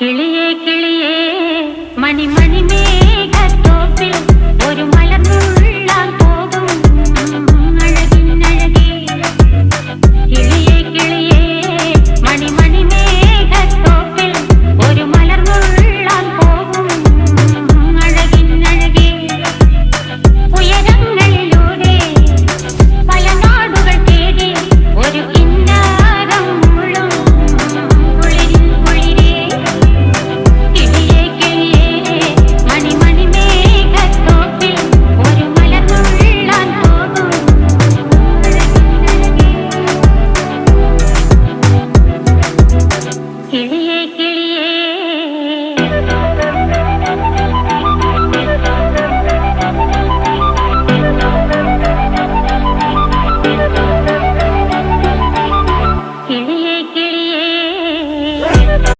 കിളിയേ കിളിയേ മണിമണി മേഘത്തോപ്പിൽ ഒരു മലർന്നുള്ളാൻ പോകും അഴകിനഴകേ. കിളിയേ കിളിയേ മണിമണി മേഘത്തോപ്പിൽ ഒരു മലർന്നുള്ളാൻ പോകും അഴകിനഴകേ. ഉയരങ്ങളിലൂടെ പല നാടുകൾ തേടി ഒരു കിന്നാരം മുള്ളും കുളിരിൻ കുളിരേ. കിളിയേ കിളിയേ മണിമണി മേഘത്തോപ്പിൽ ഒരു മലർന്നുള്ളാൻ പോകും അഴകിനഴകേ. കിളിയേ